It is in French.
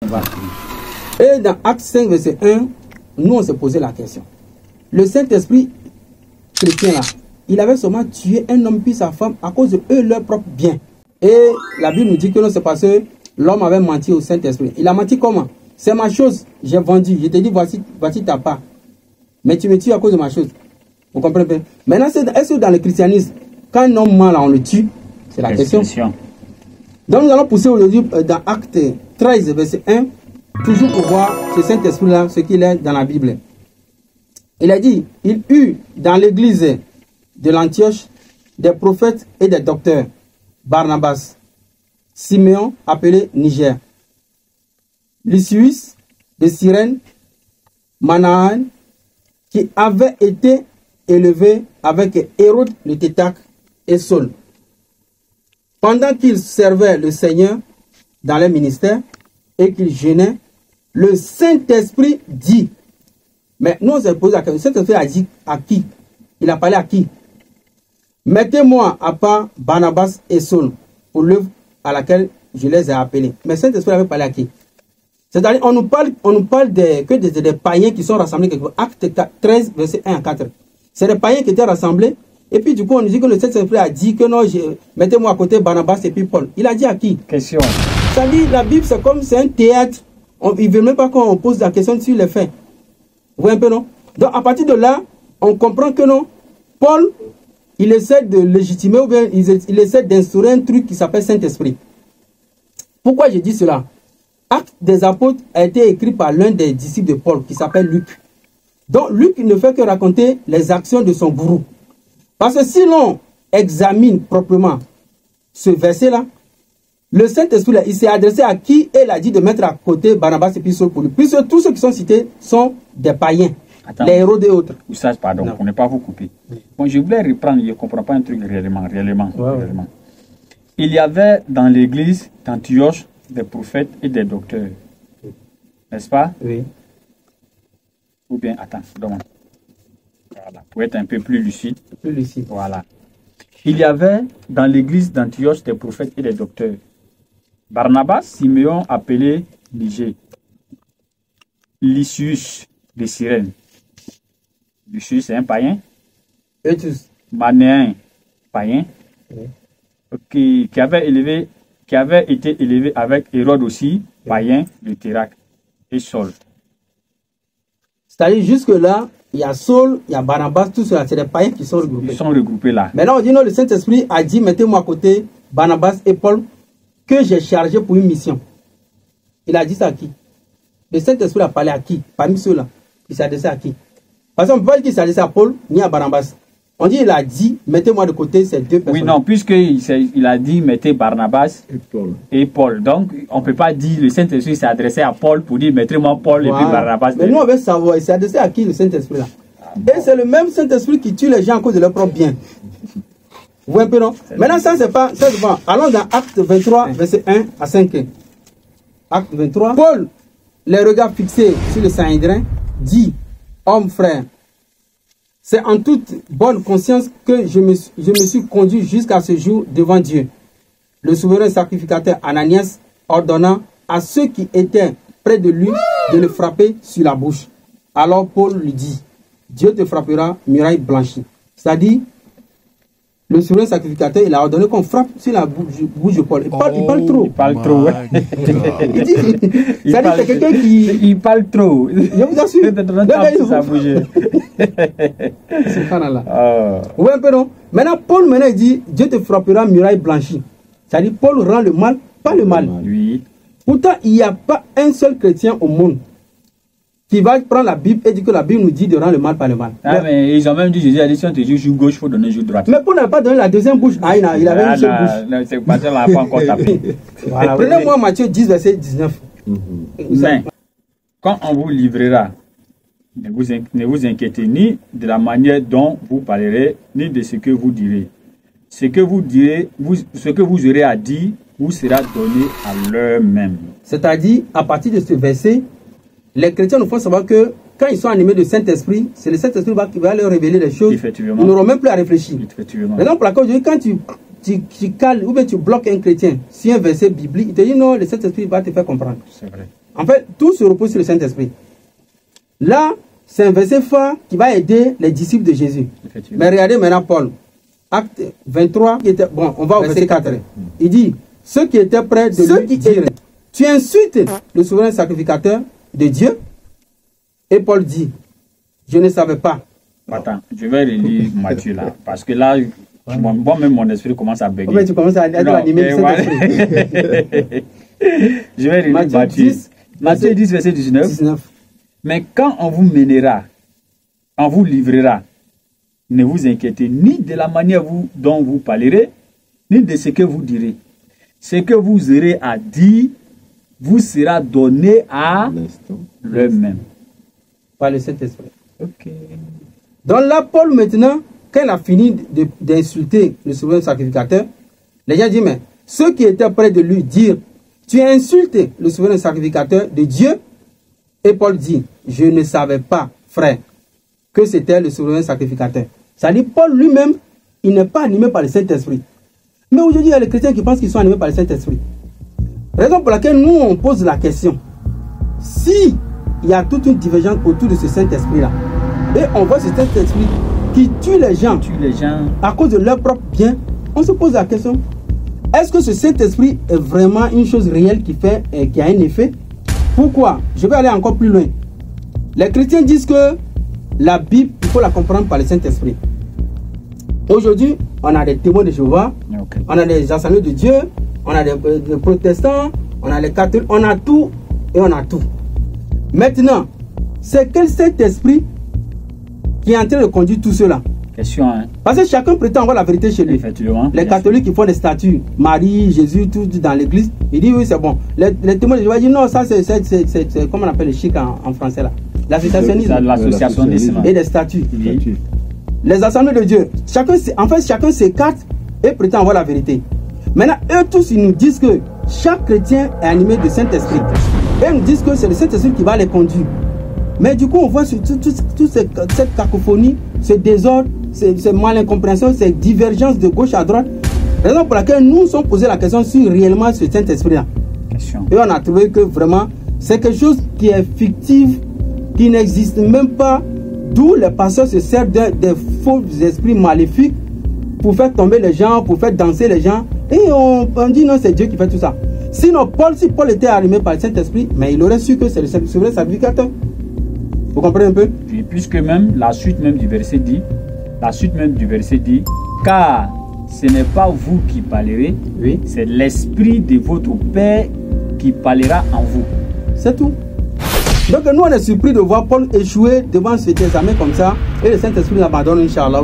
Voilà. Et dans Acte 5, verset 1, nous on s'est posé la question. Le Saint-Esprit chrétien là, il avait seulement tué un homme puis sa femme à cause de eux, leur propre bien. Et la Bible nous dit que non, c'est parce que l'homme avait menti au Saint-Esprit. Il a menti comment? C'est ma chose, j'ai vendu. Je te dis, voici ta part. Mais tu me tues à cause de ma chose. Vous comprenez bien? Maintenant, est-ce que dans le christianisme, quand un homme ment, là, on le tue? C'est la question. Donc nous allons pousser aujourd'hui dans Acte 13, verset 1, toujours pour voir ce Saint-Esprit-là, ce qu'il est dans la Bible. Il a dit, il eut dans l'église de l'Antioche des prophètes et des docteurs, Barnabas, Siméon, appelé Niger, Lucius de Cyrène, Manahan, qui avait été élevé avec Hérode le Tétrarque et Saul. Pendant qu'ils servaient le Seigneur dans les ministères et qu'ils jeûnaient, le Saint-Esprit dit, mais nous on s'est posé la question, le Saint-Esprit a dit à qui? Il a parlé à qui? Mettez-moi à part Barnabas et Saul pour l'œuvre à laquelle je les ai appelés. Mais le Saint-Esprit avait parlé à qui? C'est-à-dire, on nous parle que des païens qui sont rassemblés quelque part. Acte 13, verset 1 à 4. C'est des païens qui étaient rassemblés. Et puis, du coup, on nous dit que le Saint-Esprit a dit que non, mettez-moi à côté Barnabas et puis Paul. Il a dit à qui? Question. Ça dit, la Bible, c'est comme c'est un théâtre. Il ne veut même pas qu'on pose la question sur les faits. Vous voyez un peu, non? Donc, à partir de là, on comprend que non, Paul, il essaie de légitimer ou bien il essaie d'instaurer un truc qui s'appelle Saint-Esprit. Pourquoi je dis cela? Acte des apôtres a été écrit par l'un des disciples de Paul qui s'appelle Luc. Donc Luc ne fait que raconter les actions de son gourou. Parce que si l'on examine proprement ce verset-là, le Saint-Esprit, il s'est adressé à qui et il a dit de mettre à côté Barnabas et puis Saul pour lui. Puisque tous ceux qui sont cités sont des païens. Attends, les héros et autres. Ou ça, pardon, pour ne pas vous couper. Bon, je voulais reprendre, je ne comprends pas un truc réellement. Il y avait dans l'église d'Antioche des prophètes et des docteurs. N'est-ce pas? Oui. Ou bien, attends, donc, voilà, pour être un peu plus lucide. Plus lucide. Voilà. Il y avait dans l'église d'Antioche des prophètes et des docteurs. Barnabas, Siméon appelé Niger, Lysius de Cyrène. Lysius, c'est un païen. Et tous. Manéen, païen. Oui. Qui avait été élevé avec Hérode aussi, païen, le Tétrarque et Saul. C'est-à-dire, jusque-là, il y a Saul, il y a Barnabas, tout cela, c'est des païens qui sont regroupés. Ils sont regroupés là. Maintenant, on dit non, le Saint-Esprit a dit, mettez-moi à côté Barnabas et Paul, que j'ai chargé pour une mission. Il a dit ça à qui? Le Saint-Esprit a parlé à qui? Parmi ceux-là. Il s'est adressé à qui? Parce qu'on ne peut pas dire qu'il s'est adressé à Paul, ni à Barnabas. On dit, il a dit, mettez-moi de côté ces deux personnes. Oui, non, puisqu'il a dit, mettez Barnabas et Paul. Donc, on ne peut pas dire, le Saint-Esprit s'est adressé à Paul pour dire, mettez-moi Paul et puis Barnabas. Mais nous, on veut savoir, il s'est adressé à qui le Saint-Esprit là? Et c'est le même Saint-Esprit qui tue les gens à cause de leur propre bien. Vous voyez un peu, non? Maintenant, ça, c'est pas. Allons dans Acte 23, verset 1 à 5. Acte 23. Paul, les regards fixés sur le Sanhédrin, dit, homme frère, c'est en toute bonne conscience que je me suis conduit jusqu'à ce jour devant Dieu. Le souverain sacrificateur Ananias ordonna à ceux qui étaient près de lui de le frapper sur la bouche. Alors Paul lui dit, Dieu te frappera, muraille blanchie. C'est-à-dire, le souverain sacrificateur, il a ordonné qu'on frappe sur la bouche de Paul. Il parle trop. Il parle trop. Il dit, c'est-à-dire que c'est quelqu'un qui... Il parle trop. Je vous assure. Ça bouge. C'est là. Vous voyez un peu, non? Maintenant, Paul, il dit, Dieu te frappera, muraille blanchie. C'est-à-dire, Paul rend le mal, pas le mal. Oui. Pourtant, il n'y a pas un seul chrétien au monde qui va prendre la Bible et dire que la Bible nous dit de rendre le mal par le mal. Ah, mais ils ont même dit, Jésus a dit, si on te dit joue gauche, il faut donner joue droite. Mais Paul n'a pas donné la deuxième bouche. Ah, il avait une seule bouche. Non, c'est pas ça, on n'a pas encore tapé. Voilà, prenez-moi Matthieu 10, verset 19. Mais, quand on vous livrera, ne vous inquiétez ni de la manière dont vous parlerez, ni de ce que vous direz. Ce que vous direz, ce que vous aurez à dire, vous sera donné à l'heure même. C'est-à-dire, à partir de ce verset, les chrétiens nous font savoir que quand ils sont animés de Saint-Esprit, c'est le Saint-Esprit qui va leur révéler les choses. Ils n'auront même plus à réfléchir. Maintenant, pour la cause, quand tu cales ou bien tu bloques un chrétien sur un verset biblique, il te dit non, le Saint-Esprit va te faire comprendre. C'est vrai. En fait, tout se repose sur le Saint-Esprit. Là, c'est un verset phare qui va aider les disciples de Jésus. Mais regardez maintenant Paul. Acte 23, qui était, bon, on va au verset 4. Il dit, ceux qui étaient prêts de lui dire, tu insultes le souverain sacrificateur de Dieu. Et Paul dit, je ne savais pas. Attends, je vais relire Matthieu là, parce que là, moi-même mon esprit commence à bugger. Ouais, tu commences à animer le Saint-Esprit. Je vais relire Matthieu 10, verset 19. Mais quand on vous mènera, on vous livrera, ne vous inquiétez ni de la manière dont vous parlerez, ni de ce que vous direz. Ce que vous aurez à dire vous sera donné à l'eux-mêmes. Par le Saint-Esprit. Ok. Donc là, Paul, maintenant, quand il a fini d'insulter le souverain sacrificateur, les gens disent, mais ceux qui étaient près de lui dire, tu as insulté le souverain sacrificateur de Dieu. Et Paul dit, je ne savais pas, frère, que c'était le souverain sacrificateur. Ça dit, Paul lui-même, il n'est pas animé par le Saint-Esprit. Mais aujourd'hui, il y a les chrétiens qui pensent qu'ils sont animés par le Saint-Esprit. Raison pour laquelle nous, on pose la question. Si il y a toute une divergence autour de ce Saint-Esprit-là, et on voit ce Saint-Esprit qui tue les gens à cause de leur propre bien, on se pose la question, est-ce que ce Saint-Esprit est vraiment une chose réelle qui a un effet? Pourquoi? Je vais aller encore plus loin. Les chrétiens disent que la Bible, il faut la comprendre par le Saint-Esprit. Aujourd'hui, on a des témoins de Jéhovah, on a des assemblées de Dieu, on a des protestants, on a les catholiques, on a tout et on a tout. Maintenant, c'est quel Saint-Esprit qui est en train de conduire tout cela? Question, hein? Parce que chacun prétend avoir la vérité chez lui. Effectivement. Les catholiques qui font des statues, Marie, Jésus, tout dans l'église, ils disent oui, c'est bon. Les témoins de Jéhovah disent non, ça c'est comment on appelle le chic en français là. L'associationnisme. L'associationnisme. Et des statues. Oui. Les assemblées de Dieu. Chacun s'écarte et prétend avoir la vérité. Maintenant, eux tous, ils nous disent que chaque chrétien est animé de Saint-Esprit. Et ils nous disent que c'est le Saint-Esprit qui va les conduire. Mais du coup, on voit toute cette cacophonie, ce désordre, ces malincompréhensions, ces divergences de gauche à droite. Raison pour laquelle nous nous sommes posé la question sur réellement ce Saint-Esprit-là. Et on a trouvé que vraiment, c'est quelque chose qui est fictif, qui n'existe même pas, d'où les pasteurs se servent des faux esprits maléfiques pour faire tomber les gens, pour faire danser les gens. Et on dit non, c'est Dieu qui fait tout ça. Sinon, si Paul était animé par le Saint-Esprit, mais il aurait su que c'est le souverain sacrificateur. Vous comprenez un peu? Et puisque même la suite même du verset dit, car ce n'est pas vous qui parlerez, oui, c'est l'Esprit de votre Père qui parlera en vous. C'est tout. Donc nous on est surpris de voir Paul échouer devant cet examen comme ça et le Saint-Esprit l'abandonne, Inch'Allah.